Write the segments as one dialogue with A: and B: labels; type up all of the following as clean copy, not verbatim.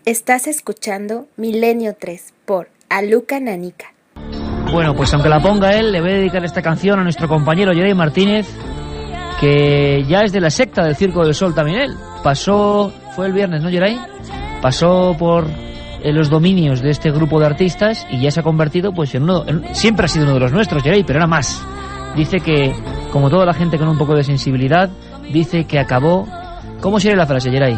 A: Estás escuchando Milenio 3 por Aluca Nanica.
B: Bueno, pues aunque la ponga él, le voy a dedicar esta canción a nuestro compañero Yeray Martínez, que ya es de la secta del Circo del Sol también él. Fue el viernes, ¿no, Yeray? Pasó por los dominios de este grupo de artistas y ya se ha convertido pues siempre ha sido uno de los nuestros, Yeray, pero era más. Dice que, como toda la gente con un poco de sensibilidad, dice que acabó... ¿Cómo sería la frase, Yeray?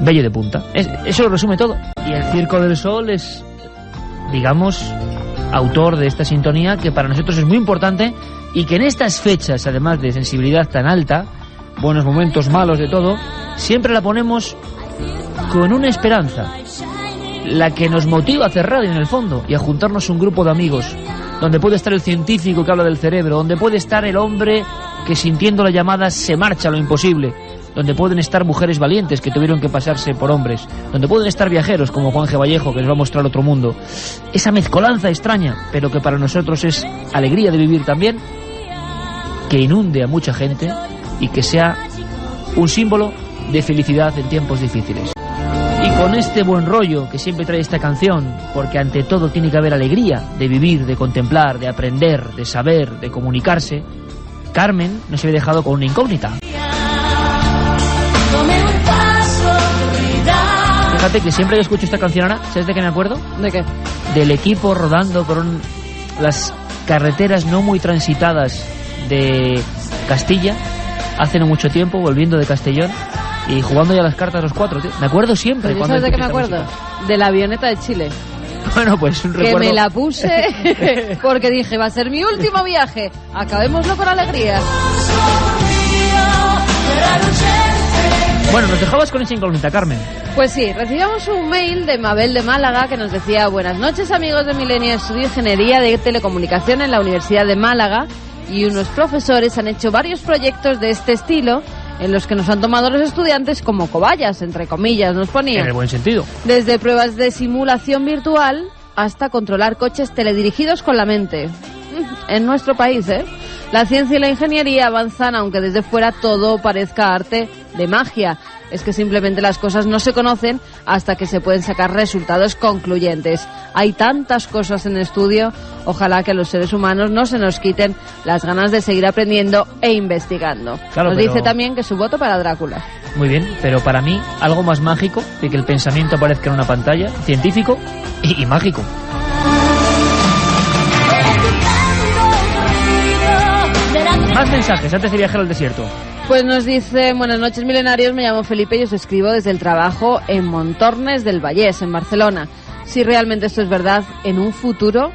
B: Bello de punta. Eso lo resume todo. Y el Circo del Sol es, digamos, autor de esta sintonía que para nosotros es muy importante y que en estas fechas, además de sensibilidad tan alta, buenos momentos, malos, de todo, siempre la ponemos con una esperanza, la que nos motiva a hacer radio en el fondo y a juntarnos un grupo de amigos, donde puede estar el científico que habla del cerebro, donde puede estar el hombre que sintiendo la llamada se marcha a lo imposible, donde pueden estar mujeres valientes que tuvieron que pasarse por hombres, donde pueden estar viajeros como Juan G. Vallejo, que nos va a mostrar otro mundo. Esa mezcolanza extraña, pero que para nosotros es alegría de vivir también, que inunde a mucha gente y que sea un símbolo de felicidad en tiempos difíciles. Y con este buen rollo que siempre trae esta canción, porque ante todo tiene que haber alegría de vivir, de contemplar, de aprender, de saber, de comunicarse, Carmen nos había dejado con una incógnita. Fíjate que siempre que escucho esta canción ahora, ¿sabes de qué me acuerdo?
C: ¿De qué?
B: Del equipo rodando por las carreteras no muy transitadas de Castilla, hace no mucho tiempo, volviendo de Castellón y jugando ya las cartas los cuatro, tío. Me acuerdo siempre.
C: ¿Sabes de qué me acuerdo? De la avioneta de Chile.
B: Bueno, pues un recuerdo...
C: Que me la puse porque dije, va a ser mi último viaje. Acabémoslo con alegría.
B: Bueno, nos dejabas con esa incógnita, Carmen.
C: Pues sí, recibimos un mail de Mabel de Málaga que nos decía: buenas noches, amigos de Milenio, estudio Ingeniería de Telecomunicación en la Universidad de Málaga y unos profesores han hecho varios proyectos de este estilo en los que nos han tomado los estudiantes como cobayas, entre comillas, nos ponía.
B: En el buen sentido.
C: Desde pruebas de simulación virtual hasta controlar coches teledirigidos con la mente. En nuestro país, ¿eh? La ciencia y la ingeniería avanzan, aunque desde fuera todo parezca arte de magia. Es que simplemente las cosas no se conocen hasta que se pueden sacar resultados concluyentes. Hay tantas cosas en estudio, ojalá que a los seres humanos no se nos quiten las ganas de seguir aprendiendo e investigando.
B: Claro,
C: nos dice también que su voto para Drácula.
B: Muy bien, pero para mí algo más mágico de que el pensamiento aparezca en una pantalla, científico y mágico. Más mensajes antes de viajar al desierto.
C: Pues nos dice: buenas noches, milenarios, me llamo Felipe y os escribo desde el trabajo en Montornes del Vallès, en Barcelona. Si realmente esto es verdad, en un futuro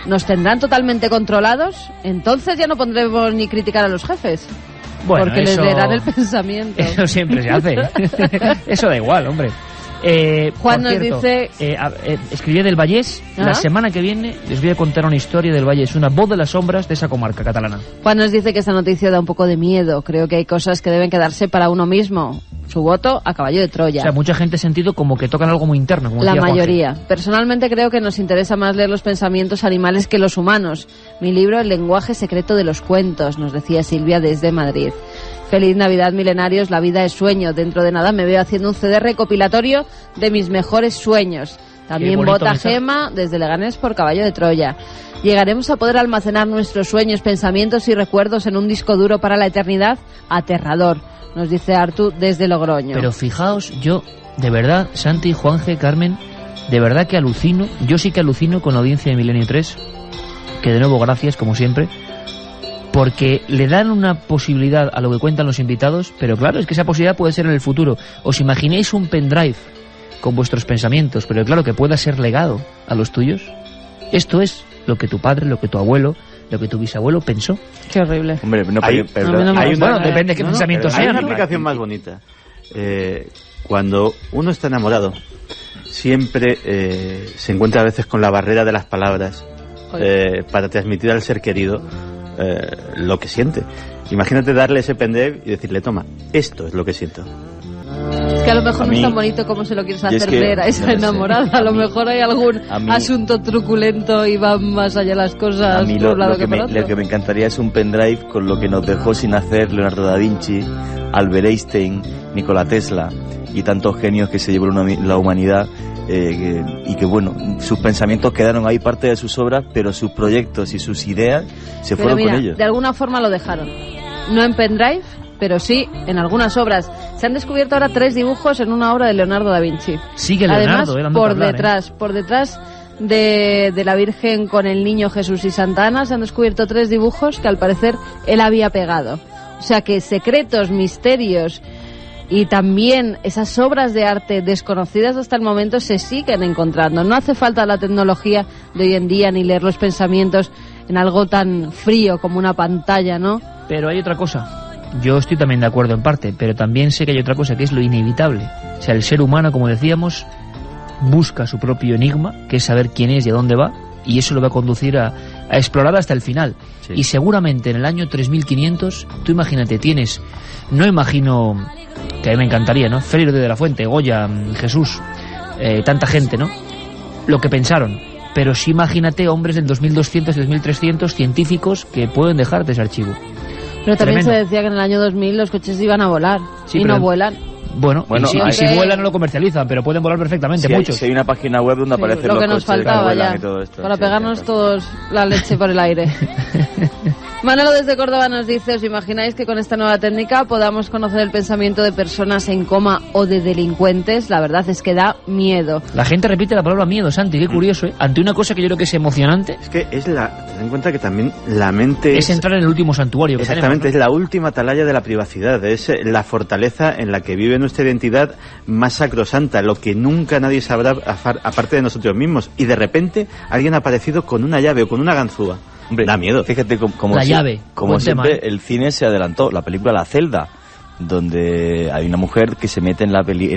C: nos tendrán totalmente controlados, entonces ya no pondremos ni criticar a los jefes.
B: Bueno,
C: porque les leerán el pensamiento.
B: Eso siempre se hace. Eso da igual, hombre.
C: Juan nos
B: cierto,
C: dice...
B: escribí del Vallès. La semana que viene les voy a contar una historia del Vallès, una voz de las sombras de esa comarca catalana.
C: Juan nos dice que esta noticia da un poco de miedo. Creo que hay cosas que deben quedarse para uno mismo. Su voto a caballo de Troya.
B: O sea, mucha gente ha sentido como que tocan algo muy interno, como
C: la
B: decía
C: mayoría.
B: Juanje.
C: Personalmente creo que nos interesa más leer los pensamientos animales que los humanos. Mi libro El lenguaje secreto de los cuentos, nos decía Silvia desde Madrid. Feliz Navidad, milenarios, la vida es sueño. Dentro de nada me veo haciendo un CD recopilatorio de mis mejores sueños. También vota Gema desde Leganés por caballo de Troya. ¿Llegaremos a poder almacenar nuestros sueños, pensamientos y recuerdos en un disco duro para la eternidad? Aterrador, nos dice Artu desde Logroño.
B: Pero fijaos, yo, de verdad, Santi, Juanje, Carmen, de verdad que alucino, yo sí que alucino con la audiencia de Milenio 3, que de nuevo gracias, como siempre, porque le dan una posibilidad a lo que cuentan los invitados, pero claro, es que esa posibilidad puede ser en el futuro. ¿Os imagináis un pendrive con vuestros pensamientos, pero claro, que pueda ser legado a los tuyos? Esto es lo que tu padre, lo que tu abuelo, lo que tu bisabuelo pensó.
C: Qué horrible.
D: Hombre, no,
B: bueno, depende de qué pensamientos sean.
D: Hay una aplicación más bonita. Cuando uno está enamorado, siempre se encuentra a veces con la barrera de las palabras para transmitir al ser querido lo que siente. Imagínate darle ese pendrive y decirle: toma, esto es lo que siento.
C: Es que a lo mejor no es tan bonito como se lo quieres hacer ver a esa enamorada. A lo mejor hay algún asunto truculento y van más allá las cosas.
D: A mí lo que me encantaría es un pendrive con lo que nos dejó sin hacer Leonardo da Vinci, Albert Einstein, Nikola Tesla,
E: y tantos genios que se llevó la humanidad, y que bueno, sus pensamientos quedaron ahí, parte de sus obras, pero sus proyectos y sus ideas se
C: pero
E: fueron
C: mira,
E: con ellos.
C: De alguna forma lo dejaron. No en pendrive, pero sí en algunas obras. Se han descubierto ahora 3 dibujos en una obra de Leonardo da Vinci.
B: Sigue Leonardo,
C: además,
B: dando que hablar,
C: por detrás de la Virgen con el Niño Jesús y Santa Ana se han descubierto 3 dibujos que al parecer él había pegado. O sea que secretos, misterios y también esas obras de arte desconocidas hasta el momento se siguen encontrando. No hace falta la tecnología de hoy en día ni leer los pensamientos en algo tan frío como una pantalla, ¿no?
B: Pero hay otra cosa. Yo estoy también de acuerdo en parte, pero también sé que hay otra cosa, que es lo inevitable. O sea, el ser humano, como decíamos, busca su propio enigma, que es saber quién es y a dónde va, y eso lo va a conducir a explorar hasta el final. Sí. Y seguramente en el año 3500, tú imagínate, tienes, no imagino, que a mí me encantaría, ¿no? Félix de la Fuente, Goya, Jesús, tanta gente, ¿no? Lo que pensaron. Pero sí imagínate hombres del 2200 y 2300, científicos, que pueden dejarte ese archivo.
C: Pero también
B: Tremendo.
C: se decía que en el año 2000 los coches iban a volar,
B: sí,
C: y no vuelan.
B: Bueno, y si vuelan no lo comercializan, pero pueden volar perfectamente, muchos.
E: Si hay una página web donde aparecen
C: lo
E: los
C: que nos
E: coches
C: faltaba
E: que vuelan
C: ya,
E: y todo esto.
C: para pegarnos todos la leche por el aire. Manolo desde Córdoba nos dice: ¿os imagináis que con esta nueva técnica podamos conocer el pensamiento de personas en coma o de delincuentes? La verdad es que da miedo.
B: La gente repite la palabra miedo, Santi, qué curioso, ¿eh? Ante una cosa que yo creo que es emocionante.
D: Es que ten en cuenta que también la mente
B: es entrar en el último santuario que
D: exactamente,
B: tenemos, ¿no?
D: Es la última atalaya de la privacidad, es la fortaleza en la que vive nuestra identidad más sacrosanta, lo que nunca nadie sabrá aparte de nosotros mismos. Y de repente alguien ha aparecido con una llave o con una ganzúa.
E: Hombre,
D: da miedo.
E: Fíjate como
B: la llave.
E: Como siempre, el cine se adelantó. La película La Celda, donde hay una mujer que se mete en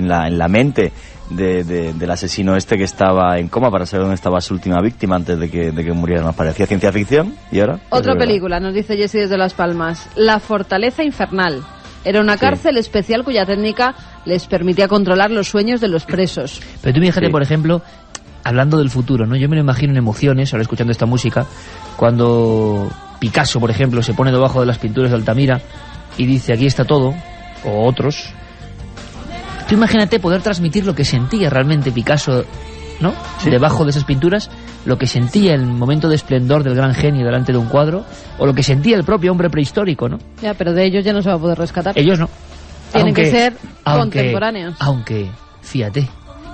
E: la mente del asesino que estaba en coma para saber dónde estaba su última víctima antes de que muriera. Nos parecía ciencia ficción y ahora...
C: Otra película, nos dice Jessy desde Las Palmas. La Fortaleza Infernal. Era una cárcel especial cuya técnica les permitía controlar los sueños de los presos.
B: Pero tú fíjate, por ejemplo, hablando del futuro, ¿no? Yo me lo imagino en emociones, ahora escuchando esta música, cuando Picasso, por ejemplo, se pone debajo de las pinturas de Altamira y dice: aquí está todo, o otros. Tú imagínate poder transmitir lo que sentía realmente Picasso, ¿no? Sí. Debajo de esas pinturas, lo que sentía en el momento de esplendor del gran genio delante de un cuadro, o lo que sentía el propio hombre prehistórico, ¿no?
C: Ya, pero de ellos ya no se va a poder rescatar.
B: Ellos no.
C: Tienen que ser contemporáneos.
B: Aunque, fíjate,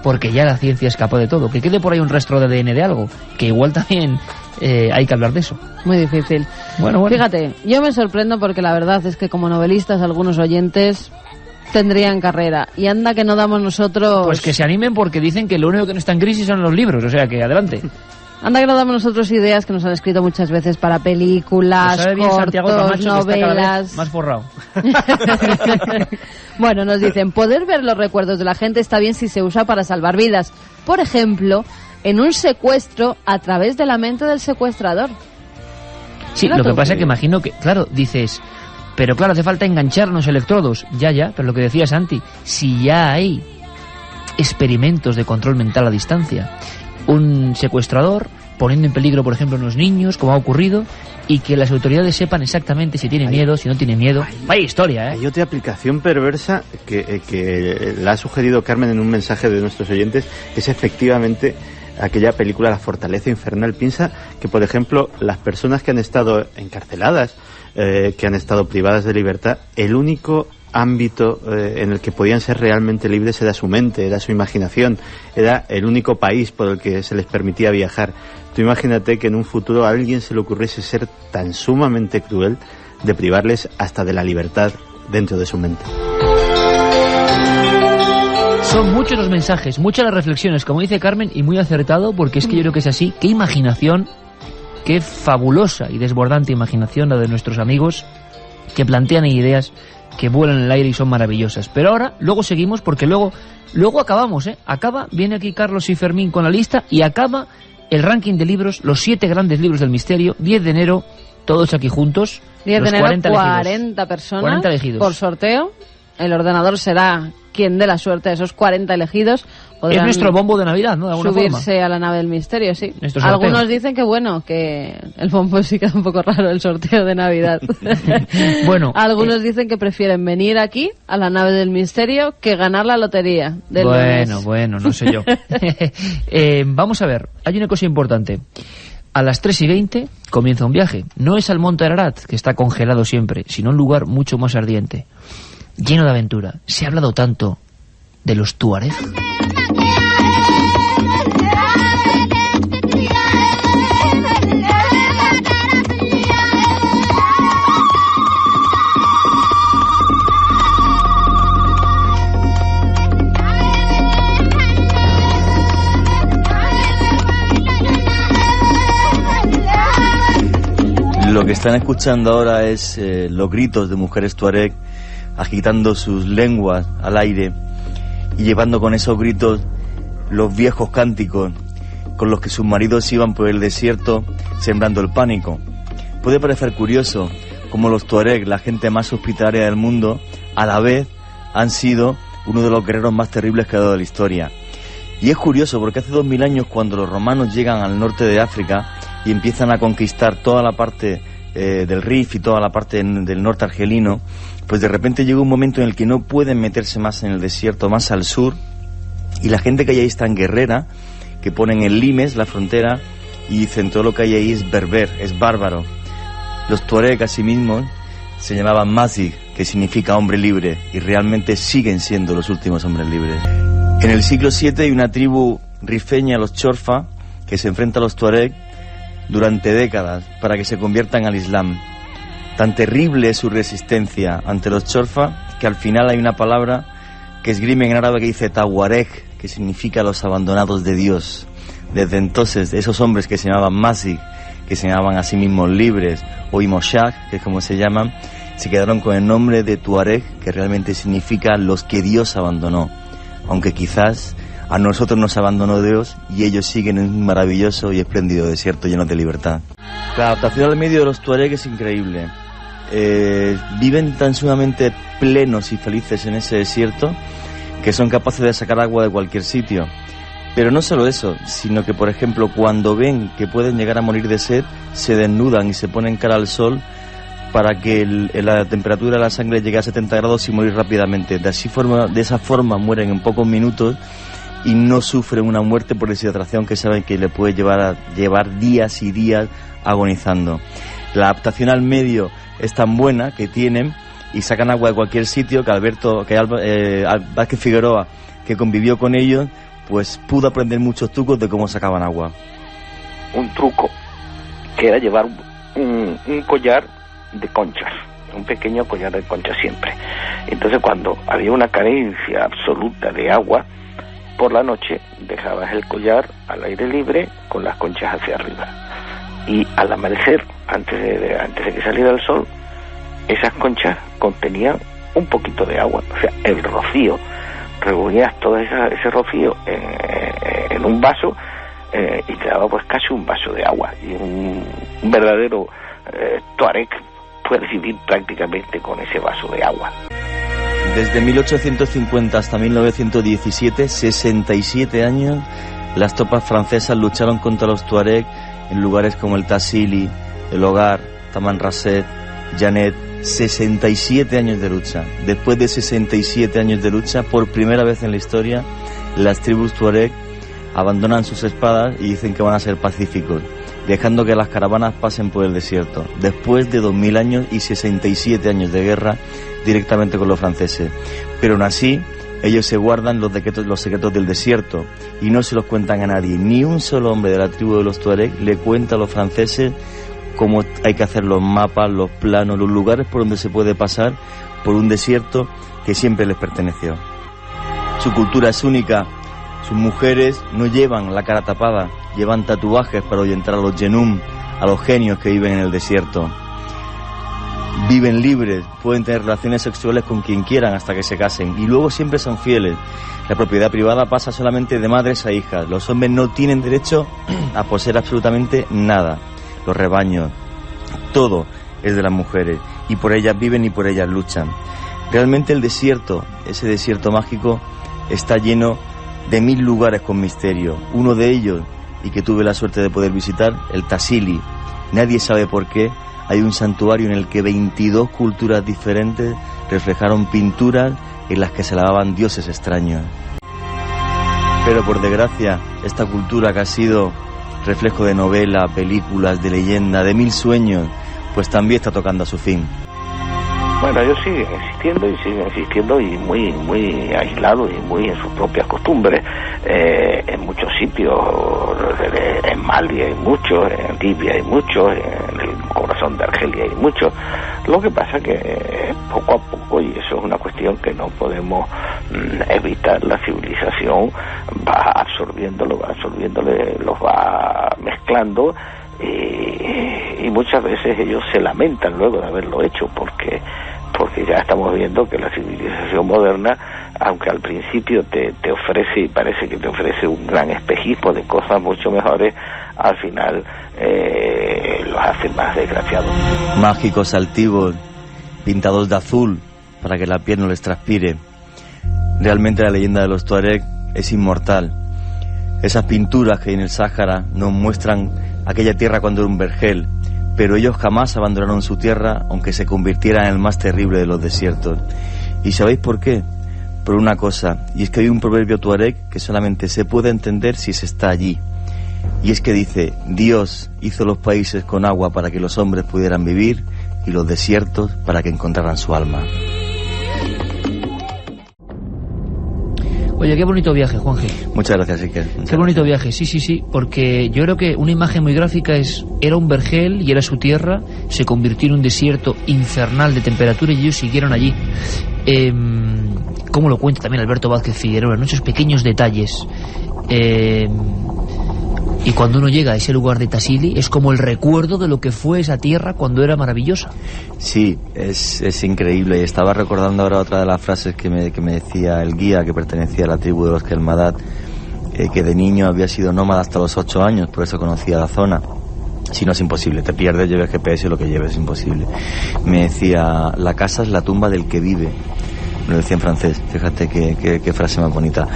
B: porque ya la ciencia escapó de todo. Que quede por ahí un rastro de ADN de algo, que igual también hay que hablar de eso.
C: Muy difícil.
B: Bueno.
C: Fíjate, yo me sorprendo porque la verdad es que como novelistas algunos oyentes tendrían carrera. Y anda que no damos nosotros...
B: Pues que se animen, porque dicen que lo único que no está en crisis son los libros, o sea que adelante.
C: Anda que no damos nosotros ideas que nos han escrito muchas veces para películas, cortos, novelas...
B: Más forrado.
C: Bueno, nos dicen: poder ver los recuerdos de la gente está bien si se usa para salvar vidas. Por ejemplo, en un secuestro a través de la mente del secuestrador.
B: Sí, lo que pasa es que imagino que, claro, dices... Pero claro, hace falta engancharnos electrodos. Ya, pero lo que decía Santi, si ya hay experimentos de control mental a distancia, un secuestrador poniendo en peligro, por ejemplo, a unos niños, como ha ocurrido, y que las autoridades sepan exactamente si tiene miedo, si no tiene miedo. Vaya historia, ¿eh?
D: Hay otra aplicación perversa que la ha sugerido Carmen en un mensaje de nuestros oyentes, es efectivamente aquella película La Fortaleza Infernal. Piensa que, por ejemplo, las personas que han estado encarceladas, que han estado privadas de libertad, el único ámbito en el que podían ser realmente libres era su mente, era su imaginación, era el único país por el que se les permitía viajar. Tú imagínate que en un futuro a alguien se le ocurriese ser tan sumamente cruel de privarles hasta de la libertad dentro de su mente.
B: Son muchos los mensajes, muchas las reflexiones, como dice Carmen, y muy acertado, porque es que yo creo que es así. Qué imaginación, qué fabulosa y desbordante imaginación la de nuestros amigos, que plantean ideas que vuelan en el aire y son maravillosas. Pero ahora, luego seguimos, porque luego acabamos, ¿eh? Viene aquí Carlos y Fermín con la lista, y acaba el ranking de libros, los 7 grandes libros del misterio, 10 de enero, todos aquí juntos.
C: 10 de enero,
B: 40
C: personas,
B: 40 elegidos.
C: Por sorteo. el ordenador será quien dé la suerte a esos 40 elegidos.
B: Es nuestro bombo de Navidad, ¿no? De alguna
C: subirse
B: forma.
C: a la nave del misterio, sí.
B: Algunos
C: dicen que bueno, que el bombo sí queda un poco raro, el sorteo de Navidad.
B: Bueno,
C: algunos dicen que prefieren venir aquí a la nave del misterio que ganar la lotería del lunes.
B: Bueno, no sé yo. Vamos a ver, hay una cosa importante. A las 3:20 comienza un viaje. No es al Monte Ararat, que está congelado siempre, sino un lugar mucho más ardiente, lleno de aventura. Se ha hablado tanto de los Tuareg.
E: Lo que están escuchando ahora es los gritos de mujeres tuareg agitando sus lenguas al aire y llevando con esos gritos los viejos cánticos con los que sus maridos iban por el desierto sembrando el pánico. Puede parecer curioso cómo los tuareg, la gente más hospitalaria del mundo, a la vez han sido uno de los guerreros más terribles que ha dado la historia. Y es curioso porque hace 2000 años, cuando los romanos llegan al norte de África y empiezan a conquistar toda la parte del Rif y toda la parte del norte argelino, pues de repente llega un momento en el que no pueden meterse más en el desierto, más al sur, y la gente que hay ahí es tan guerrera que ponen el limes, la frontera, y dicen todo lo que hay ahí es berber, es bárbaro. Los tuareg asimismo se llamaban Mazig, que significa hombre libre, y realmente siguen siendo los últimos hombres libres. En el siglo VII hay una tribu rifeña, los Chorfa, que se enfrenta a los tuareg durante décadas para que se conviertan al Islam. Tan terrible es su resistencia ante los Chorfa que al final hay una palabra que esgrime en árabe que dice Tawareg, que significa los abandonados de Dios. Desde entonces, esos hombres que se llamaban Mazig, que se llamaban a sí mismos libres, o Imoshak, que es como se llaman, se quedaron con el nombre de Tuareg, que realmente significa los que Dios abandonó. Aunque quizás a nosotros nos abandonó Dios y ellos siguen en un maravilloso y espléndido desierto lleno de libertad. La adaptación al medio de los tuareg es increíble. Viven tan sumamente plenos y felices en ese desierto que son capaces de sacar agua de cualquier sitio. Pero no solo eso, sino que, por ejemplo, cuando ven que pueden llegar a morir de sed, se desnudan y se ponen cara al sol para que la temperatura de la sangre llegue a 70 grados y morir rápidamente. De esa forma mueren en pocos minutos y no sufren una muerte por deshidratación que saben que le puede llevar días y días agonizando. La adaptación al medio es tan buena que tienen y sacan agua de cualquier sitio que Vázquez Figueroa, que convivió con ellos, pues pudo aprender muchos trucos de cómo sacaban agua.
F: Un truco que era llevar un collar de conchas, un pequeño collar de conchas siempre. Entonces, cuando había una carencia absoluta de agua, por la noche dejabas el collar al aire libre con las conchas hacia arriba, y al amanecer, antes de que saliera el sol, esas conchas contenían un poquito de agua, o sea, el rocío. Reunías todo ese rocío en un vaso y te daba pues casi un vaso de agua, y un verdadero tuareg puede vivir prácticamente con ese vaso de agua.
E: Desde 1850 hasta 1917, 67 años, las tropas francesas lucharon contra los tuareg en lugares como el Tassili, el Hogar, Tamanrasset, Janet. 67 años de lucha. Después de 67 años de lucha, por primera vez en la historia, las tribus tuareg abandonan sus espadas y dicen que van a ser pacíficos, dejando que las caravanas pasen por el desierto, después de 2000 años y 67 años de guerra directamente con los franceses. Pero aún así, ellos se guardan los secretos del desierto y no se los cuentan a nadie. Ni un solo hombre de la tribu de los tuareg le cuenta a los franceses cómo hay que hacer los mapas, los planos, los lugares por donde se puede pasar por un desierto que siempre les perteneció. Su cultura es única. Sus mujeres no llevan la cara tapada, llevan tatuajes para ahuyentar a los yenum, a los genios que viven en el desierto. Viven libres, pueden tener relaciones sexuales con quien quieran hasta que se casen, y luego siempre son fieles. La propiedad privada pasa solamente de madres a hijas. Los hombres no tienen derecho a poseer absolutamente nada. Los rebaños, todo es de las mujeres, y por ellas viven y por ellas luchan. Realmente el desierto, ese desierto mágico, está lleno de 1000 lugares con misterio. Uno de ellos, y que tuve la suerte de poder visitar, el Tassili. Nadie sabe por qué. Hay un santuario en el que 22 culturas diferentes reflejaron pinturas en las que se lavaban dioses extraños. Pero por desgracia, esta cultura que ha sido reflejo de novela, películas, de leyenda, de 1000 sueños, pues también está tocando a su fin.
F: Bueno, ellos siguen existiendo y muy aislados y muy en sus propias costumbres. En muchos sitios, en Mali hay muchos, en Libia hay muchos, en el corazón de Argelia hay muchos. Lo que pasa que poco a poco, y eso es una cuestión que no podemos evitar, la civilización va absorbiéndole, los va mezclando. Y muchas veces ellos se lamentan luego de haberlo hecho porque ya estamos viendo que la civilización moderna, aunque al principio te ofrece y parece que te ofrece un gran espejismo de cosas mucho mejores, al final los hace más desgraciados.
E: Mágicos, altivos, pintados de azul para que la piel no les transpire. Realmente la leyenda de los Tuareg es inmortal. Esas pinturas que hay en el Sáhara nos muestran aquella tierra cuando era un vergel, pero ellos jamás abandonaron su tierra, aunque se convirtiera en el más terrible de los desiertos. ¿Y sabéis por qué? Por una cosa, y es que hay un proverbio tuareg que solamente se puede entender si se está allí, y es que dice: Dios hizo los países con agua para que los hombres pudieran vivir, y los desiertos para que encontraran su alma.
B: Oye, qué bonito viaje, Juanje.
E: Muchas gracias, Iker.
B: Qué bonito viaje, sí, porque yo creo que una imagen muy gráfica era un vergel y era su tierra, se convirtió en un desierto infernal de temperatura y ellos siguieron allí. Como lo cuenta también Alberto Vázquez Figueroa, en esos pequeños detalles. Y cuando uno llega a ese lugar de Tassili es como el recuerdo de lo que fue esa tierra cuando era maravillosa.
E: Sí, es increíble. Y estaba recordando ahora otra de las frases que me decía el guía, que pertenecía a la tribu de los Kelmadad, que de niño había sido nómada hasta los 8 años, por eso conocía la zona. Si no, es imposible, te pierdes, lleves GPS y lo que lleves es imposible. Me decía: la casa es la tumba del que vive. Me lo decía en francés, fíjate qué frase más bonita.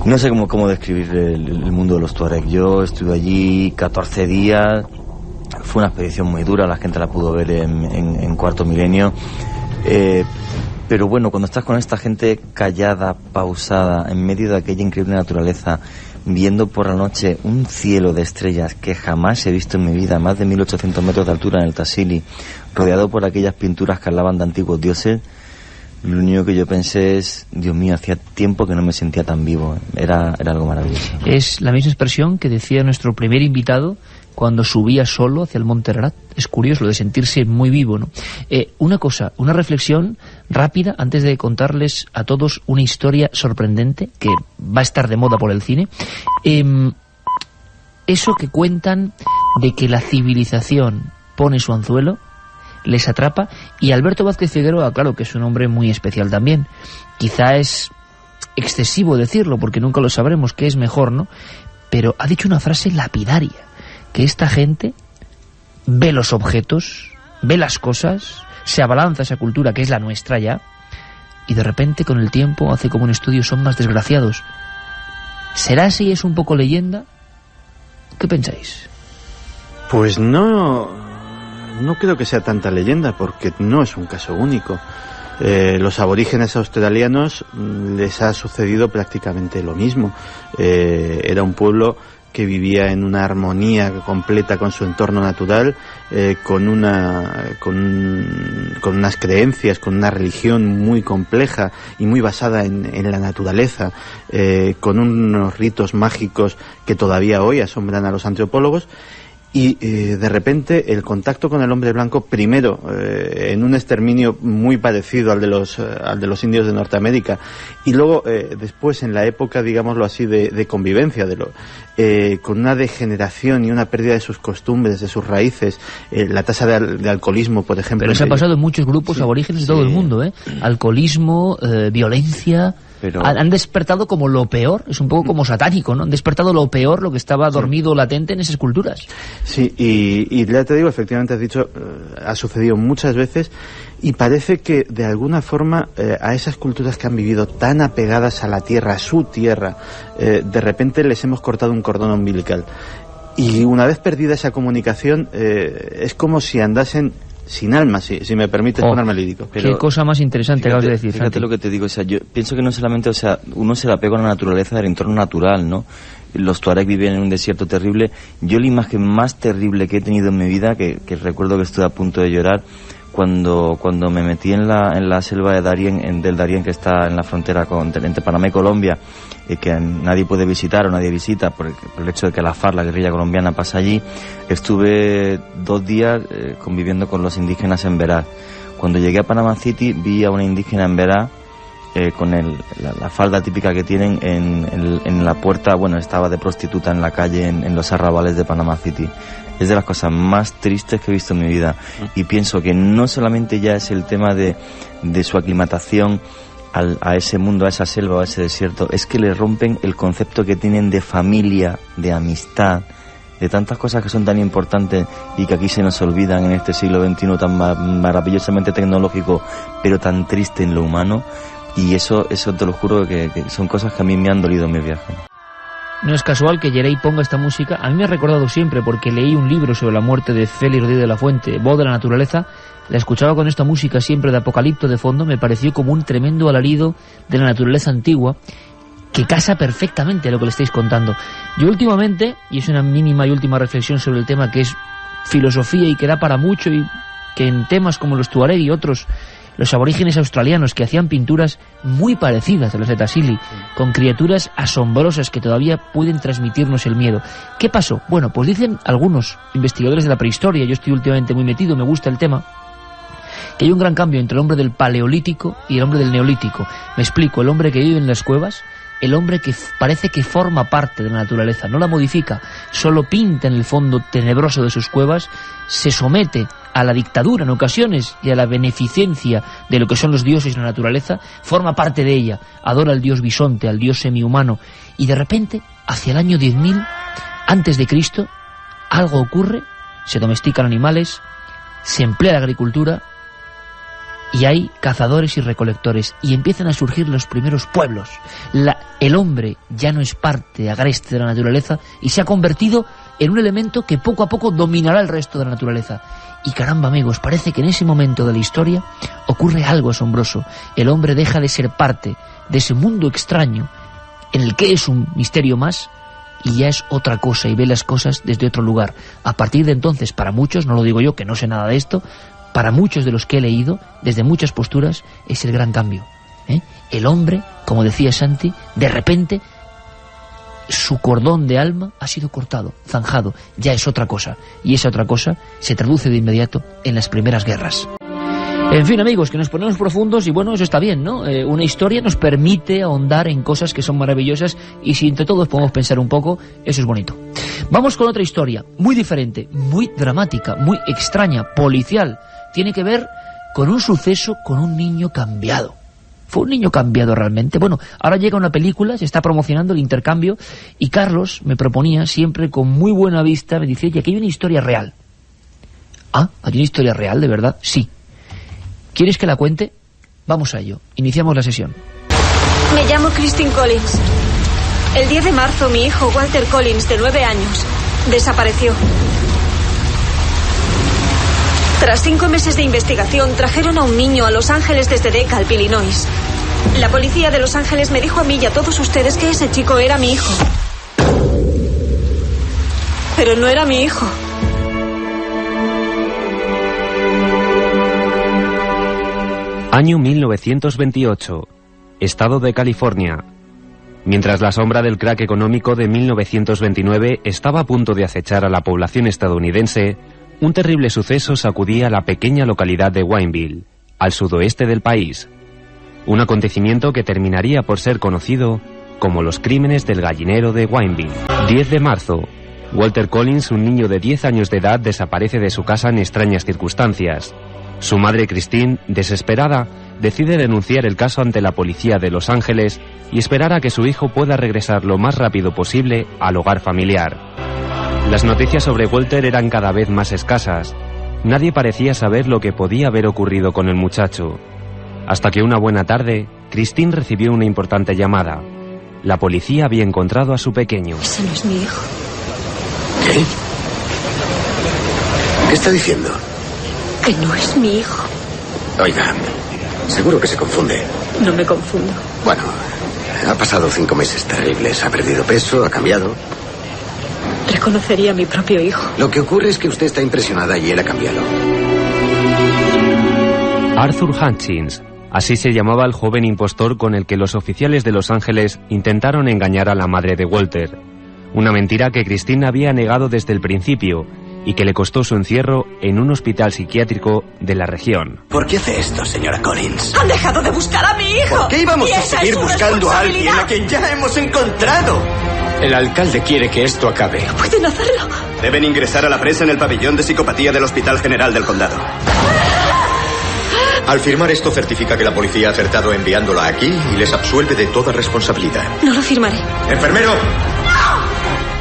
E: No sé cómo describir el mundo de los Tuareg. Yo estuve allí 14 días, fue una expedición muy dura, la gente la pudo ver en Cuarto Milenio. Pero bueno, cuando estás con esta gente callada, pausada, en medio de aquella increíble naturaleza, viendo por la noche un cielo de estrellas que jamás he visto en mi vida, más de 1800 metros de altura en el Tassili, rodeado por aquellas pinturas que hablaban de antiguos dioses, lo único que yo pensé es: Dios mío, hacía tiempo que no me sentía tan vivo. Era algo maravilloso.
B: Es la misma expresión que decía nuestro primer invitado cuando subía solo hacia el Monte Ararat. Es curioso lo de sentirse muy vivo, ¿no? Una reflexión rápida antes de contarles a todos una historia sorprendente que va a estar de moda por el cine. Eso que cuentan de que la civilización pone su anzuelo, les atrapa, y Alberto Vázquez Figueroa, claro que es un hombre muy especial también, quizá es excesivo decirlo porque nunca lo sabremos qué es mejor, ¿no? Pero ha dicho una frase lapidaria, que esta gente ve los objetos, ve las cosas, se abalanza a esa cultura que es la nuestra ya, y de repente con el tiempo hace como un estudio, son más desgraciados. ¿Será así? ¿Es un poco leyenda? ¿Qué pensáis?
D: Pues no creo que sea tanta leyenda, porque no es un caso único. Los aborígenes australianos les ha sucedido prácticamente lo mismo. Era un pueblo que vivía en una armonía completa con su entorno natural, con unas creencias, con una religión muy compleja y muy basada en la naturaleza, con unos ritos mágicos que todavía hoy asombran a los antropólogos. Y de repente el contacto con el hombre blanco, primero en un exterminio muy parecido al de los indios de Norteamérica, y luego después en la época, digámoslo así, de convivencia, con una degeneración y una pérdida de sus costumbres, de sus raíces, la tasa de alcoholismo, por ejemplo.
B: Pero se ha pasado en muchos grupos aborígenes de todo el mundo, alcoholismo, violencia.
E: Pero...
B: Han despertado como lo peor, es un poco como satánico, ¿no? Han despertado lo peor, lo que estaba dormido, latente en esas culturas.
D: Sí, y ya te digo, efectivamente has dicho, ha sucedido muchas veces, y parece que de alguna forma a esas culturas que han vivido tan apegadas a la tierra, a su tierra, de repente les hemos cortado un cordón umbilical. Y una vez perdida esa comunicación, es como si andasen sin alma, si me permites ponerme lírico.
B: Pero, qué cosa más interesante acabas de decir.
E: Fíjate lo que te digo, o sea, yo pienso que no solamente, o sea, uno se la pega a la naturaleza del entorno natural, ¿no? Los tuareg viven en un desierto terrible. Yo la imagen más terrible que he tenido en mi vida, que recuerdo que estuve a punto de llorar, cuando me metí en la selva de Darién, del Darién, que está en la frontera entre Panamá y Colombia, que nadie puede visitar o nadie visita por el hecho de que la FARC, la guerrilla colombiana, pasa allí. Estuve 2 días conviviendo con los indígenas en Beraz. Cuando llegué a Panama City vi a una indígena en Beraz con la falda típica que tienen en la puerta. Bueno, estaba de prostituta en la calle en los arrabales de Panama City. Es de las cosas más tristes que he visto en mi vida, y pienso que no solamente ya es el tema de su aclimatación a ese mundo, a esa selva o a ese desierto, es que le rompen el concepto que tienen de familia, de amistad, de tantas cosas que son tan importantes y que aquí se nos olvidan en este siglo XXI tan maravillosamente tecnológico, pero tan triste en lo humano. Y eso te lo juro que son cosas que a mí me han dolido en mi viaje.
B: No es casual que Yerey ponga esta música. A mí me ha recordado siempre, porque leí un libro sobre la muerte de Félix Rodríguez de la Fuente, Voz de la Naturaleza. La escuchaba con esta música siempre de Apocalipto de fondo. Me pareció como un tremendo alarido de la naturaleza antigua que casa perfectamente lo que le estáis contando. Yo últimamente, y es una mínima y última reflexión sobre el tema que es filosofía y que da para mucho, y que en temas como los tuareg y otros, los aborígenes australianos, que hacían pinturas muy parecidas a las de Tassili, con criaturas asombrosas que todavía pueden transmitirnos el miedo. ¿Qué pasó? Bueno, pues dicen algunos investigadores de la prehistoria, yo estoy últimamente muy metido, me gusta el tema, que hay un gran cambio entre el hombre del paleolítico y el hombre del neolítico. Me explico, el hombre que vive en las cuevas, el hombre que parece que forma parte de la naturaleza, no la modifica, solo pinta en el fondo tenebroso de sus cuevas, se somete a la dictadura en ocasiones y a la beneficencia de lo que son los dioses y la naturaleza, forma parte de ella, adora al dios bisonte, al dios semihumano, y de repente, hacia el año 10.000 antes de Cristo, algo ocurre, se domestican animales, se emplea la agricultura, y hay cazadores y recolectores, y empiezan a surgir los primeros pueblos. El hombre ya no es parte agreste de la naturaleza y se ha convertido en un elemento que poco a poco dominará el resto de la naturaleza. Y caramba, amigos, parece que en ese momento de la historia ocurre algo asombroso. El hombre deja de ser parte de ese mundo extraño en el que es un misterio más, y ya es otra cosa y ve las cosas desde otro lugar. A partir de entonces, para muchos, no lo digo yo que no sé nada de esto, para muchos de los que he leído, desde muchas posturas, es el gran cambio. El hombre, como decía Santi, de repente su cordón de alma ha sido cortado, zanjado, ya es otra cosa, y esa otra cosa se traduce de inmediato en las primeras guerras. En fin, amigos, que nos ponemos profundos, y bueno, eso está bien, ¿no? Una historia nos permite ahondar en cosas que son maravillosas, y si entre todos podemos pensar un poco, eso es bonito. Vamos con otra historia, muy diferente, muy dramática, muy extraña, policial. Tiene que ver con un suceso, con un niño cambiado. ¿Fue un niño cambiado realmente? Bueno, ahora llega una película, se está promocionando el intercambio, y Carlos me proponía, siempre con muy buena vista, me dice, oye, aquí hay una historia real. ¿Ah? ¿Hay una historia real, de verdad? Sí. ¿Quieres que la cuente? Vamos a ello. Iniciamos la sesión.
G: Me llamo Christine Collins. El 10 de marzo, mi hijo Walter Collins, de 9 años, desapareció. Tras 5 meses de investigación, trajeron a un niño a Los Ángeles desde DeKalb, Illinois. La policía de Los Ángeles me dijo a mí y a todos ustedes que ese chico era mi hijo. Pero no era mi hijo.
H: Año 1928. Estado de California. Mientras la sombra del crack económico de 1929 estaba a punto de acechar a la población estadounidense, un terrible suceso sacudía la pequeña localidad de Wineville, al sudoeste del país. Un acontecimiento que terminaría por ser conocido como los crímenes del gallinero de Wineville. 10 de marzo. Walter Collins, un niño de 10 años de edad, desaparece de su casa en extrañas circunstancias. Su madre Christine, desesperada, decide denunciar el caso ante la policía de Los Ángeles y esperar a que su hijo pueda regresar lo más rápido posible al hogar familiar. Las noticias sobre Walter eran cada vez más escasas. Nadie parecía saber lo que podía haber ocurrido con el muchacho. Hasta que una buena tarde, Christine recibió una importante llamada. La policía había encontrado a su pequeño.
G: Ese no es mi hijo.
I: ¿Qué? ¿Qué está diciendo?
G: Que no es mi hijo.
I: Oiga, seguro que se confunde.
G: No me confundo.
I: Bueno, ha pasado 5 meses terribles. Ha perdido peso, ha cambiado.
G: Reconocería a mi propio hijo.
I: Lo que ocurre es que usted está impresionada y él ha cambiado.
H: Arthur Hutchins, así se llamaba el joven impostor con el que los oficiales de Los Ángeles intentaron engañar a la madre de Walter. Una mentira que Christine había negado desde el principio y que le costó su encierro en un hospital psiquiátrico de la región.
I: ¿Por qué hace esto, señora Collins?
G: ¡Han dejado de buscar a mi hijo!
I: ¿Por qué íbamos
G: Y
I: a
G: esa
I: seguir
G: es su
I: buscando a alguien a
G: responsabilidad.
I: quien ya hemos encontrado? El alcalde quiere que esto acabe.
G: ¿Pueden hacerlo?
J: Deben ingresar a la presa en el pabellón de psicopatía del Hospital General del Condado. Al firmar esto certifica que la policía ha acertado enviándola aquí y les absuelve de toda responsabilidad.
G: No lo firmaré.
J: ¡Enfermero!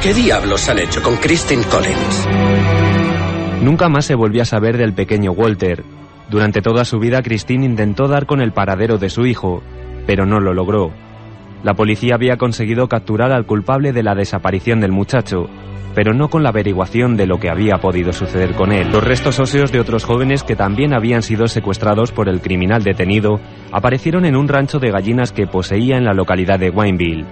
I: ¿Qué diablos han hecho con Christine Collins?
H: Nunca más se volvió a saber del pequeño Walter. Durante toda su vida, Christine intentó dar con el paradero de su hijo, pero no lo logró. La policía había conseguido capturar al culpable de la desaparición del muchacho, pero no con la averiguación de lo que había podido suceder con él. Los restos óseos de otros jóvenes que también habían sido secuestrados por el criminal detenido aparecieron en un rancho de gallinas que poseía en la localidad de Wineville.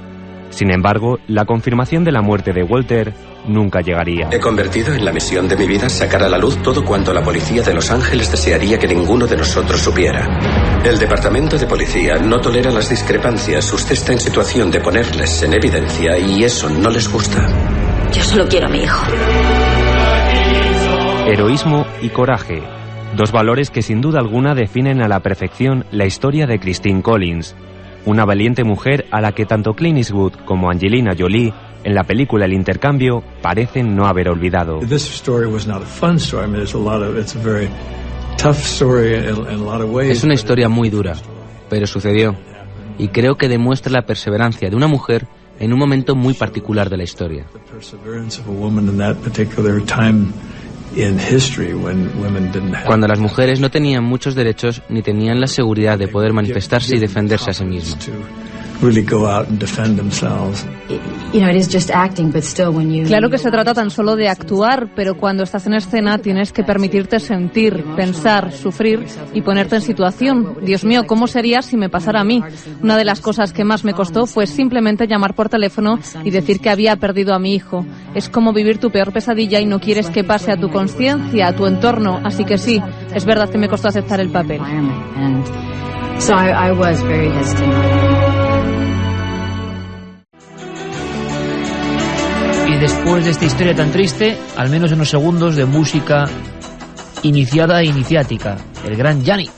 H: Sin embargo, la confirmación de la muerte de Walter nunca llegaría.
I: He convertido en la misión de mi vida sacar a la luz todo cuanto la policía de Los Ángeles desearía que ninguno de nosotros supiera. El departamento de policía no tolera las discrepancias. Usted está en situación de ponerles en evidencia y eso no les gusta.
G: Yo solo quiero a mi hijo.
H: Heroísmo y coraje, dos valores que sin duda alguna definen a la perfección la historia de Christine Collins, una valiente mujer a la que tanto Clint Eastwood como Angelina Jolie en la película El Intercambio parecen no haber olvidado.
K: Es una historia muy dura, pero sucedió, y creo que demuestra la perseverancia de una mujer en un momento muy particular de la historia. Cuando las mujeres no tenían muchos derechos ni tenían la seguridad de poder manifestarse y defenderse a sí mismas.
L: Claro que se trata tan solo de actuar, pero cuando estás en escena tienes que permitirte sentir, pensar, sufrir y ponerte en situación. Dios mío, ¿cómo sería si me pasara a mí? Una de las cosas que más me costó fue simplemente llamar por teléfono y decir que había perdido a mi hijo. Es como vivir tu peor pesadilla y no quieres que pase a tu conciencia, a tu entorno. Así que sí, es verdad que me costó aceptar el papel.
B: Y después de esta historia tan triste, al menos unos segundos de música iniciada e iniciática. El gran Gianni.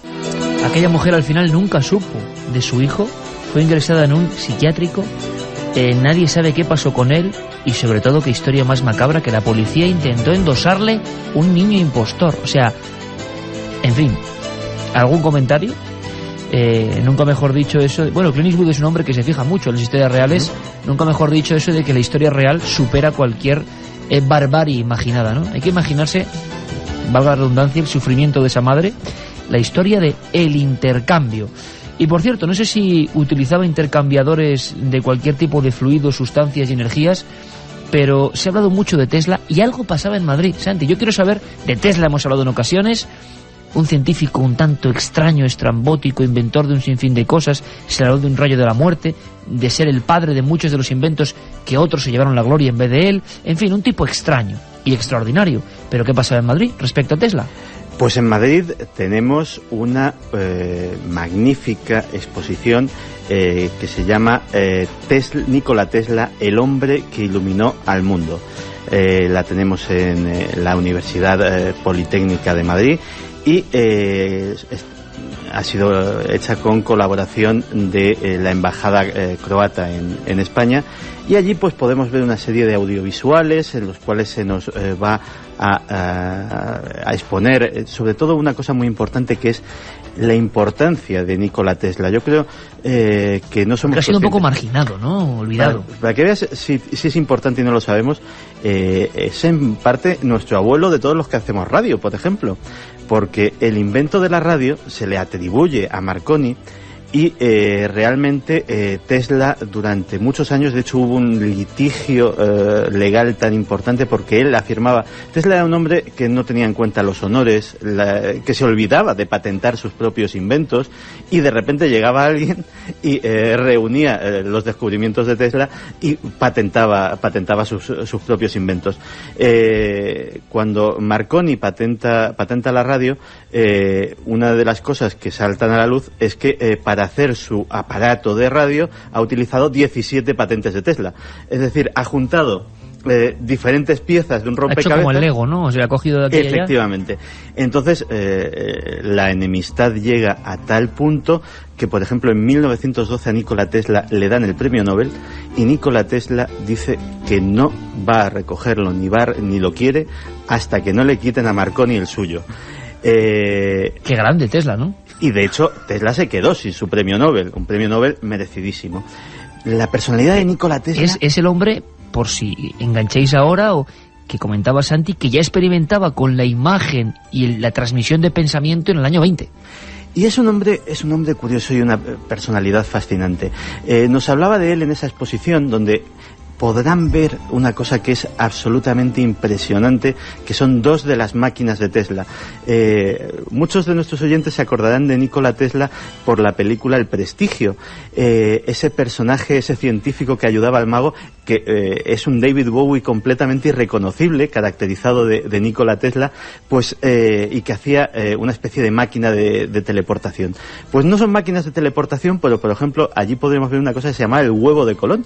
B: Aquella mujer al final nunca supo de su hijo, fue ingresada en un psiquiátrico, nadie sabe qué pasó con él y sobre todo qué historia más macabra, que la policía intentó endosarle un niño impostor. O sea, en fin, ¿algún comentario? Nunca mejor dicho eso. Bueno, Clint Eastwood es un hombre que se fija mucho en las historias reales. Nunca mejor dicho eso de que la historia real supera cualquier barbarie imaginada, ¿no? Hay que imaginarse, valga la redundancia, el sufrimiento de esa madre. La historia de El Intercambio. Y por cierto, no sé si utilizaba intercambiadores de cualquier tipo de fluidos, sustancias y energías, pero se ha hablado mucho de Tesla y algo pasaba en Madrid. Santi, yo quiero saber, de Tesla hemos hablado en ocasiones, un científico un tanto extraño, estrambótico, inventor de un sinfín de cosas, se habló de un rayo de la muerte, de ser el padre de muchos de los inventos que otros se llevaron la gloria en vez de él, en fin, un tipo extraño y extraordinario. ¿Pero qué pasaba en Madrid respecto a Tesla?
D: Pues en Madrid tenemos una magnífica exposición que se llama Nikola Tesla, el hombre que iluminó al mundo. La tenemos en la Universidad Politécnica de Madrid y ha sido hecha con colaboración de la embajada croata en España, y allí pues podemos ver una serie de audiovisuales en los cuales se nos va a exponer sobre todo una cosa muy importante, que es la importancia de Nikola Tesla. Yo creo que no somos...
B: Pero ha sido un poco marginado, ¿no? Olvidado.
D: Para que veas si es importante y no lo sabemos, es en parte nuestro abuelo de todos los que hacemos radio, por ejemplo, porque el invento de la radio se le atribuye a Marconi. Y realmente Tesla durante muchos años, de hecho hubo un litigio legal tan importante porque él afirmaba, Tesla era un hombre que no tenía en cuenta los honores, que se olvidaba de patentar sus propios inventos, y de repente llegaba alguien y reunía los descubrimientos de Tesla y patentaba sus propios inventos. Cuando Marconi patenta la radio, una de las cosas que saltan a la luz es que para hacer su aparato de radio ha utilizado 17 patentes de Tesla. Es decir, ha juntado diferentes piezas de un rompecabezas.
B: Ha hecho como el Lego, ¿no? O sea, ha cogido de aquí.
D: Efectivamente. Entonces, la enemistad llega a tal punto que, por ejemplo, en 1912 a Nikola Tesla le dan el premio Nobel, y Nikola Tesla dice que no va a recogerlo, ni lo quiere, hasta que no le quiten a Marconi el suyo.
B: Qué grande Tesla, ¿no?
D: Y de hecho Tesla se quedó sin su premio Nobel, un premio Nobel merecidísimo. La personalidad de Nikola Tesla...
B: Es el hombre, por si enganchéis ahora, o que comentaba Santi, que ya experimentaba con la imagen y la transmisión de pensamiento en el año 20.
D: Y es un hombre curioso y una personalidad fascinante. Nos hablaba de él en esa exposición donde podrán ver una cosa que es absolutamente impresionante, que son dos de las máquinas de Tesla. Muchos de nuestros oyentes se acordarán de Nikola Tesla por la película El Prestigio, ese personaje, ese científico que ayudaba al mago, que es un David Bowie completamente irreconocible, caracterizado de Nikola Tesla, pues y que hacía una especie de máquina de teleportación. Pues no son máquinas de teleportación, pero por ejemplo allí podríamos ver una cosa que se llama el huevo de Colón,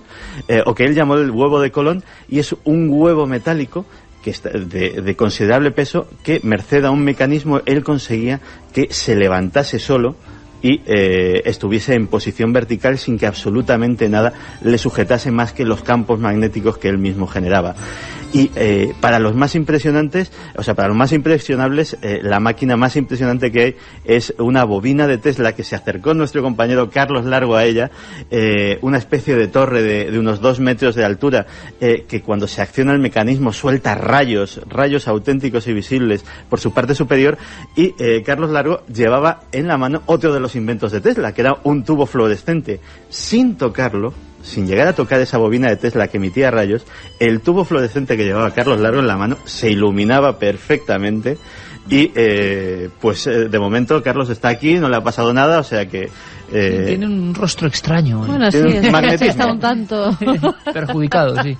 D: o que él llamó el huevo de Colón, y es un huevo metálico que está de considerable peso, que merced a un mecanismo él conseguía que se levantase solo y estuviese en posición vertical sin que absolutamente nada le sujetase más que los campos magnéticos que él mismo generaba. Y para los más impresionantes, o sea, para los más impresionables, la máquina más impresionante que hay es una bobina de Tesla que se acercó nuestro compañero Carlos Largo a ella, una especie de torre de unos 2 metros de altura, que cuando se acciona el mecanismo suelta rayos auténticos y visibles por su parte superior, y Carlos Largo llevaba en la mano otro de los inventos de Tesla, que era un tubo fluorescente. Sin tocarlo, sin llegar a tocar esa bobina de Tesla que emitía rayos, el tubo fluorescente que llevaba Carlos Largo en la mano se iluminaba perfectamente, y pues de momento Carlos está aquí, no le ha pasado nada, o sea que...
B: Tiene un rostro extraño.
C: Bueno, sí, está un tanto
B: perjudicado, sí.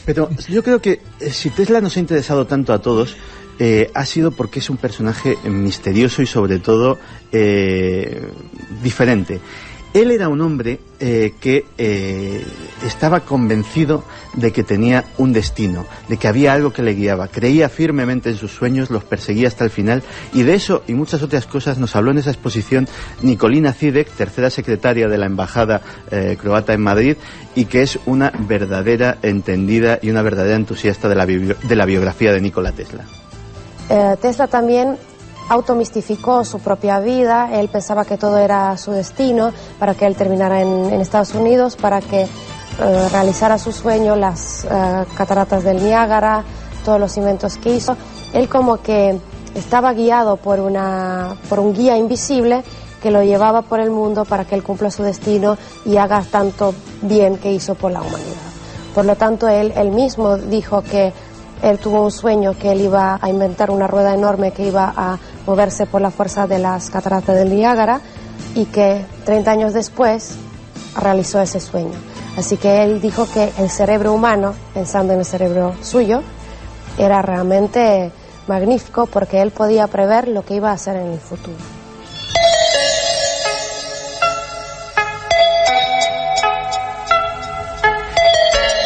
D: Pero yo creo que si Tesla nos ha interesado tanto a todos, ha sido porque es un personaje misterioso y sobre todo diferente. Él era un hombre que estaba convencido de que tenía un destino, de que había algo que le guiaba, creía firmemente en sus sueños, los perseguía hasta el final, y de eso y muchas otras cosas nos habló en esa exposición Nikolina Zidek, tercera secretaria de la embajada croata en Madrid, y que es una verdadera entendida y una verdadera entusiasta de la biografía de Nikola Tesla.
M: Tesla también automistificó su propia vida. Él pensaba que todo era su destino, para que él terminara en Estados Unidos, para que realizara su sueño, las cataratas del Niágara, todos los inventos que hizo. Él como que estaba guiado por un guía invisible que lo llevaba por el mundo para que él cumpla su destino y haga tanto bien que hizo por la humanidad. Por lo tanto, él mismo dijo que él tuvo un sueño, que él iba a inventar una rueda enorme que iba a moverse por la fuerza de las cataratas del Niágara, y que 30 años después realizó ese sueño. Así que él dijo que el cerebro humano, pensando en el cerebro suyo, era realmente magnífico, porque él podía prever lo que iba a hacer en el futuro.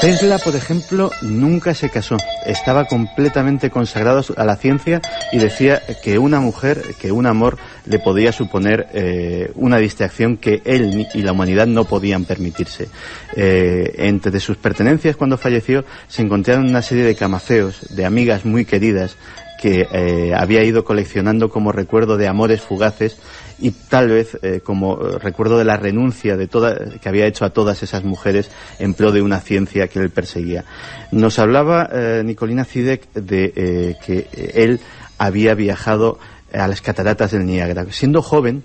D: Tesla, por ejemplo, nunca se casó. Estaba completamente consagrado a la ciencia y decía que una mujer, que un amor le podía suponer una distracción que él y la humanidad no podían permitirse. Entre sus pertenencias, cuando falleció, se encontraron una serie de camafeos de amigas muy queridas que había ido coleccionando como recuerdo de amores fugaces y tal vez como recuerdo de la renuncia que había hecho a todas esas mujeres en pro de una ciencia que él perseguía. Nos hablaba Nicolina Zidek de que él había viajado a las cataratas del Niágara. Siendo joven,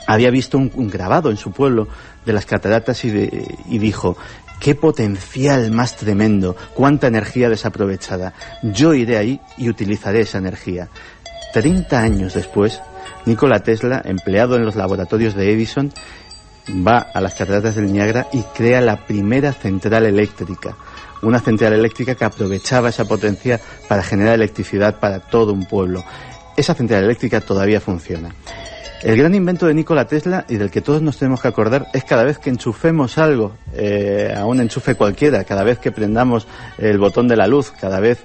D: había visto un grabado en su pueblo de las cataratas y dijo: ¡qué potencial más tremendo! ¡Cuánta energía desaprovechada! Yo iré ahí y utilizaré esa energía. 30 años después, Nikola Tesla, empleado en los laboratorios de Edison, va a las cataratas del Niágara y crea la primera central eléctrica. Una central eléctrica que aprovechaba esa potencia para generar electricidad para todo un pueblo. Esa central eléctrica todavía funciona. El gran invento de Nikola Tesla, y del que todos nos tenemos que acordar, es cada vez que enchufemos algo, a un enchufe cualquiera, cada vez que prendamos el botón de la luz, cada vez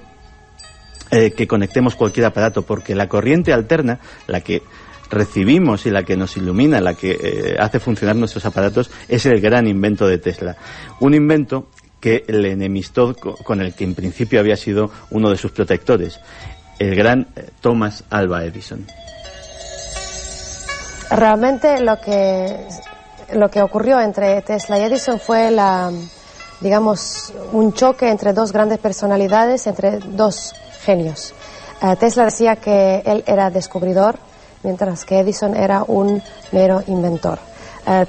D: que conectemos cualquier aparato, porque la corriente alterna, la que recibimos y la que nos ilumina, la que hace funcionar nuestros aparatos, es el gran invento de Tesla. Un invento que le enemistó con el que en principio había sido uno de sus protectores, el gran Thomas Alva Edison.
M: Realmente lo que ocurrió entre Tesla y Edison fue un choque entre dos grandes personalidades, entre dos genios. Tesla decía que él era descubridor, mientras que Edison era un mero inventor.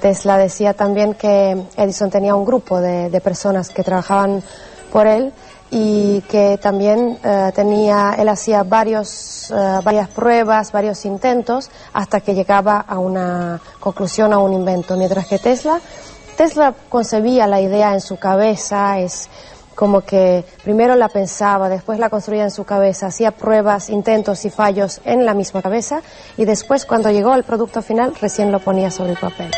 M: Tesla decía también que Edison tenía un grupo de personas que trabajaban por él y que también él hacía varias pruebas, varios intentos hasta que llegaba a una conclusión, a un invento, mientras que Tesla concebía la idea en su cabeza, es como que primero la pensaba, después la construía en su cabeza, hacía pruebas, intentos y fallos en la misma cabeza y después cuando llegó al producto final recién lo ponía sobre el papel.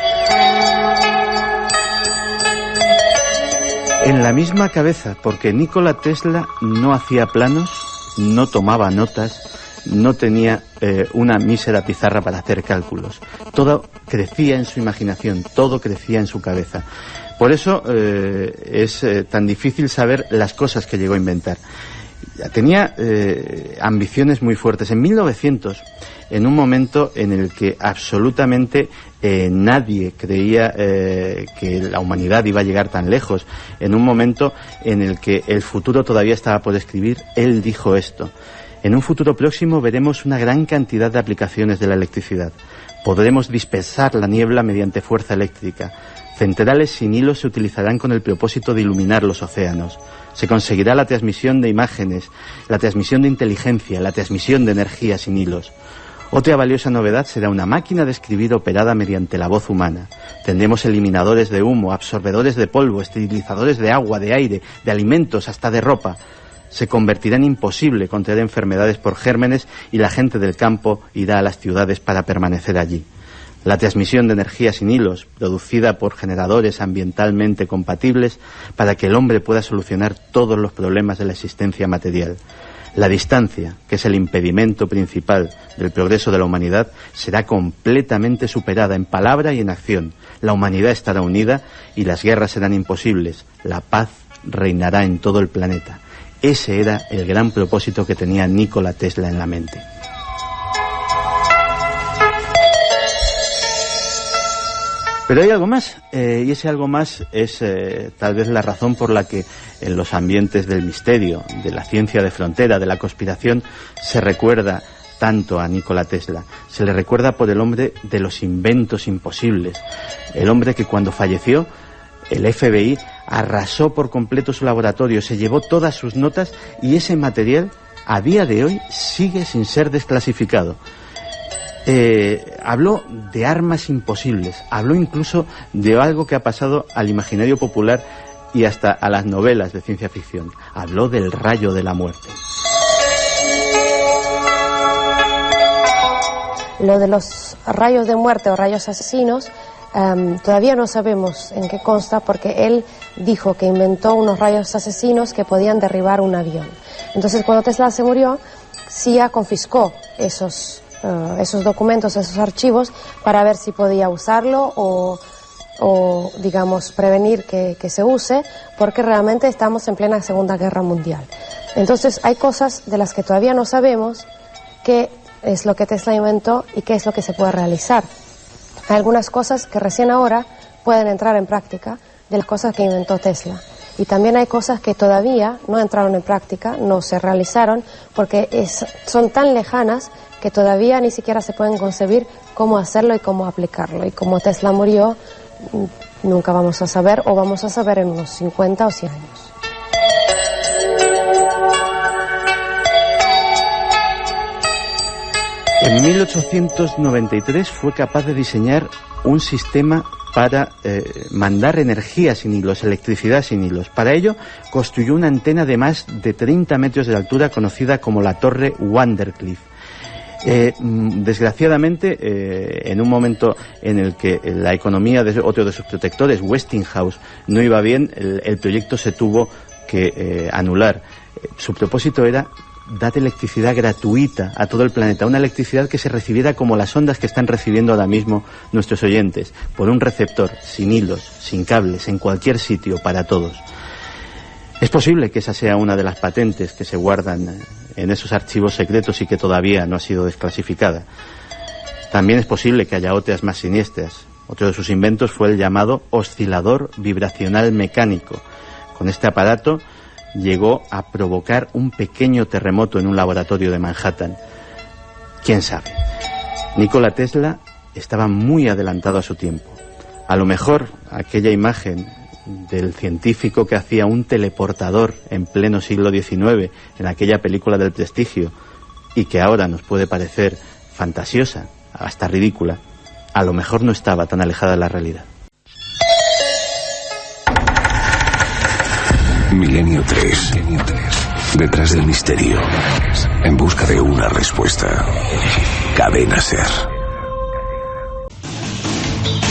D: En la misma cabeza, porque Nikola Tesla no hacía planos, no tomaba notas, no tenía una mísera pizarra para hacer cálculos. Todo crecía en su imaginación, todo crecía en su cabeza. Por eso es tan difícil saber las cosas que llegó a inventar. Tenía ambiciones muy fuertes. En 1900, en un momento en el que absolutamente nadie creía que la humanidad iba a llegar tan lejos, en un momento en el que el futuro todavía estaba por escribir, él dijo esto: en un futuro próximo veremos una gran cantidad de aplicaciones de la electricidad. Podremos dispersar la niebla mediante fuerza eléctrica. Centrales sin hilos se utilizarán con el propósito de iluminar los océanos. Se conseguirá la transmisión de imágenes, la transmisión de inteligencia, la transmisión de energía sin hilos. Otra valiosa novedad será una máquina de escribir operada mediante la voz humana. Tendremos eliminadores de humo, absorbedores de polvo, esterilizadores de agua, de aire, de alimentos, hasta de ropa. Se convertirá en imposible contraer enfermedades por gérmenes y la gente del campo irá a las ciudades para permanecer allí. La transmisión de energía sin hilos, producida por generadores ambientalmente compatibles para que el hombre pueda solucionar todos los problemas de la existencia material. La distancia, que es el impedimento principal del progreso de la humanidad, será completamente superada en palabra y en acción. La humanidad estará unida y las guerras serán imposibles. La paz reinará en todo el planeta. Ese era el gran propósito que tenía Nikola Tesla en la mente. Pero hay algo más, y ese algo más es tal vez la razón por la que en los ambientes del misterio, de la ciencia de frontera, de la conspiración, se recuerda tanto a Nikola Tesla. Se le recuerda por el hombre de los inventos imposibles, el hombre que cuando falleció el FBI arrasó por completo su laboratorio, se llevó todas sus notas y ese material a día de hoy sigue sin ser desclasificado. Habló de armas imposibles, habló incluso de algo que ha pasado al imaginario popular y hasta a las novelas de ciencia ficción. Habló del rayo de la muerte.
M: Lo de los rayos de muerte o rayos asesinos Todavía no sabemos en qué consta, porque él dijo que inventó unos rayos asesinos que podían derribar un avión. Entonces, cuando Tesla se murió, CIA confiscó esos documentos, esos archivos, para ver si podía usarlo o digamos, prevenir que se use, porque realmente estamos en plena Segunda Guerra Mundial. Entonces, hay cosas de las que todavía no sabemos qué es lo que Tesla inventó y qué es lo que se puede realizar. Hay algunas cosas que recién ahora pueden entrar en práctica de las cosas que inventó Tesla. Y también hay cosas que todavía no entraron en práctica, no se realizaron, porque son tan lejanas que todavía ni siquiera se pueden concebir cómo hacerlo y cómo aplicarlo. Y como Tesla murió, nunca vamos a saber, o vamos a saber en unos 50 o 100 años.
D: En 1893 fue capaz de diseñar un sistema para mandar energía sin hilos, electricidad sin hilos. Para ello construyó una antena de más de 30 metros de altura conocida como la Torre Vandercliff. Desgraciadamente, en un momento en el que la economía de otro de sus protectores, Westinghouse, no iba bien, el proyecto se tuvo que anular. Su propósito era dar electricidad gratuita a todo el planeta, una electricidad que se recibiera como las ondas que están recibiendo ahora mismo nuestros oyentes, por un receptor, sin hilos, sin cables, en cualquier sitio, para todos. Es posible que esa sea una de las patentes que se guardan en esos archivos secretos y que todavía no ha sido desclasificada. También es posible que haya otras más siniestras. Otro de sus inventos fue el llamado oscilador vibracional mecánico. Con este aparato llegó a provocar un pequeño terremoto en un laboratorio de Manhattan. ¿Quién sabe? Nikola Tesla estaba muy adelantado a su tiempo. A lo mejor aquella imagen del científico que hacía un teleportador en pleno siglo XIX, en aquella película del Prestigio, y que ahora nos puede parecer fantasiosa, hasta ridícula, a lo mejor no estaba tan alejada de la realidad.
N: Milenio 3. Detrás del misterio. En busca de una respuesta. Cadena SER.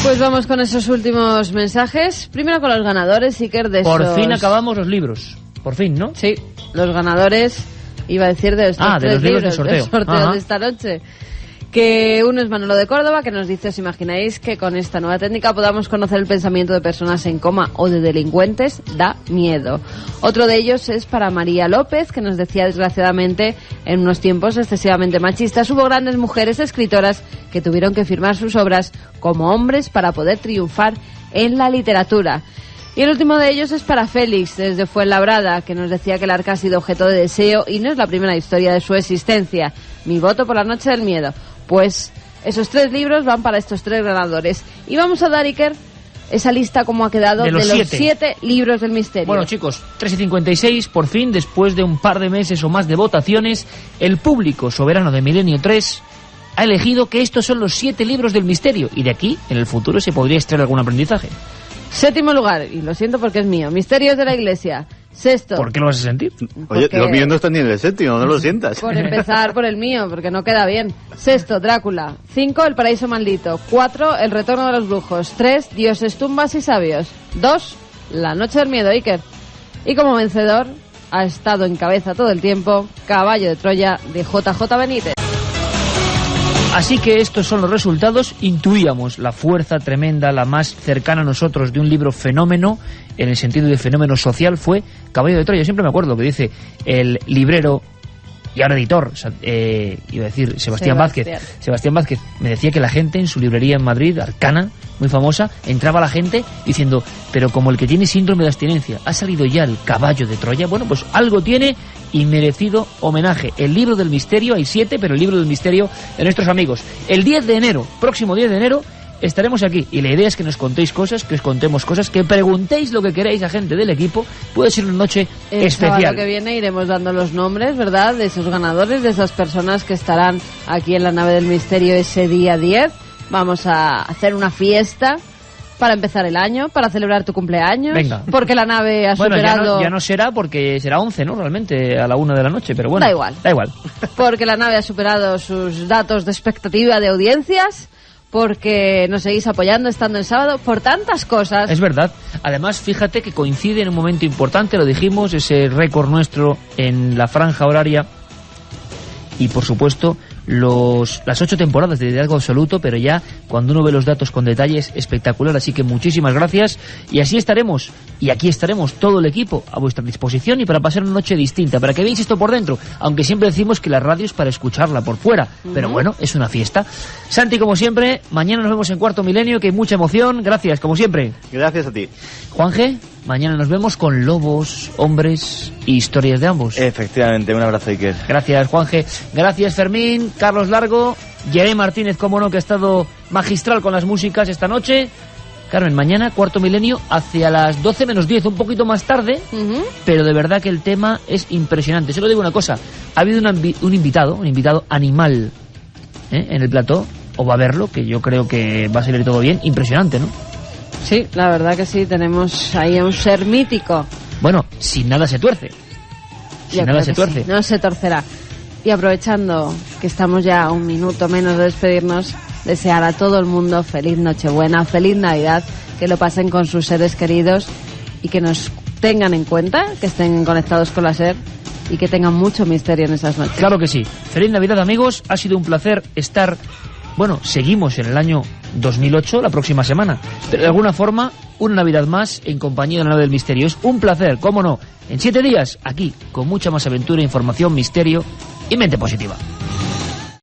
C: Pues vamos con esos últimos mensajes. Primero con los ganadores, Iker, de
B: Por
C: esos...
B: fin acabamos los libros. Por fin, ¿no?
C: Sí, los ganadores, iba a decir, de estos
B: de los libros del sorteo.
C: De esta noche. Que uno es Manolo de Córdoba, que nos dice: ¿os imagináis que con esta nueva técnica podamos conocer el pensamiento de personas en coma o de delincuentes? Da miedo. Otro de ellos es para María López, que nos decía: desgraciadamente, en unos tiempos excesivamente machistas, hubo grandes mujeres escritoras que tuvieron que firmar sus obras como hombres para poder triunfar en la literatura. Y el último de ellos es para Félix, desde Fuenlabrada, que nos decía que el arca ha sido objeto de deseo y no es la primera historia de su existencia. Mi voto por La Noche del Miedo. Pues esos 3 libros van para estos 3 ganadores. Y vamos a dar, Iker, esa lista como ha quedado de los 7 libros del misterio.
B: Bueno, chicos, 3:56, por fin, después de un par de meses o más de votaciones, el público soberano de Milenio 3 ha elegido que estos son los 7 libros del misterio. Y de aquí, en el futuro, se podría extraer algún aprendizaje.
C: 7º lugar, y lo siento porque es mío, Misterios de la Iglesia. 6º.
B: ¿Por qué lo vas a sentir?
D: Oye, lo mío no está ni en el 7º, no lo sientas.
C: Por empezar por el mío, porque no queda bien. 6º, Drácula. 5, El Paraíso Maldito. 4, El Retorno de los Brujos. 3, Dioses, Tumbas y Sabios. 2, La Noche del Miedo, Iker. Y como vencedor, ha estado en cabeza todo el tiempo, Caballo de Troya, de JJ Benítez.
B: Así que estos son los resultados. Intuíamos la fuerza tremenda, la más cercana a nosotros de un libro fenómeno, en el sentido de fenómeno social, fue Caballo de Troya. Yo siempre me acuerdo que dice el librero y ahora editor, iba a decir Sebastián Vázquez, me decía que la gente en su librería en Madrid, Arcana, muy famosa, entraba la gente diciendo: pero como el que tiene síndrome de abstinencia, ha salido ya el Caballo de Troya, bueno, pues algo tiene y merecido homenaje. El libro del misterio, hay 7, pero el libro del misterio de nuestros amigos. El 10 de enero, próximo 10 de enero, estaremos aquí y la idea es que nos contéis cosas, que os contemos cosas, que preguntéis lo que queráis a gente del equipo. Puede ser una noche especial. El sábado
C: que viene iremos dando los nombres, ¿verdad?, de esos ganadores, de esas personas que estarán aquí en la nave del misterio ese día 10. Vamos a hacer una fiesta para empezar el año, para celebrar tu cumpleaños.
B: Venga.
C: Porque la nave ha superado...
B: Bueno, ya no será, porque será 11, ¿no?, realmente, a la 1 de la noche, pero bueno.
C: Da igual. Porque la nave ha superado sus datos de expectativa de audiencias, porque nos seguís apoyando estando el sábado, por tantas cosas.
B: Es verdad. Además, fíjate que coincide en un momento importante, lo dijimos, ese récord nuestro en la franja horaria y, por supuesto, las 8 temporadas de liderazgo absoluto, pero ya cuando uno ve los datos con detalles, espectacular. Así que muchísimas gracias, y así estaremos, y aquí estaremos todo el equipo a vuestra disposición y para pasar una noche distinta, para que veáis esto por dentro, aunque siempre decimos que la radio es para escucharla por fuera, pero bueno, es una fiesta. Santi, como siempre, mañana nos vemos en Cuarto Milenio, que hay mucha emoción. Gracias, como siempre.
D: Gracias a ti.
B: Juanje, mañana nos vemos con lobos, hombres y historias de ambos.
E: Efectivamente, un abrazo, Iker.
B: Gracias, Juanje. Gracias, Fermín, Carlos Largo, Jeremy Martínez, como no, que ha estado magistral con las músicas esta noche. Carmen, mañana Cuarto Milenio hacia las 12 menos 10, un poquito más tarde, pero de verdad que el tema es impresionante. Solo digo una cosa, ha habido un invitado animal en el plató, o va a verlo, que yo creo que va a salir todo bien. Impresionante, ¿no?
C: Sí, la verdad que sí, tenemos ahí a un ser mítico.
B: Bueno, sin nada se tuerce. Sin nada se tuerce.
C: Sí, no se torcerá. Y aprovechando que estamos ya a un minuto menos de despedirnos, desear a todo el mundo feliz Nochebuena, feliz Navidad, que lo pasen con sus seres queridos y que nos tengan en cuenta, que estén conectados con la SER y que tengan mucho misterio en esas noches.
B: Claro que sí. Feliz Navidad, amigos. Ha sido un placer estar... Bueno, seguimos en el año 2008 la próxima semana, pero de alguna forma una Navidad más en compañía de la nave del misterio. Es un placer, cómo no, en 7 días, aquí, con mucha más aventura, información, misterio y mente positiva.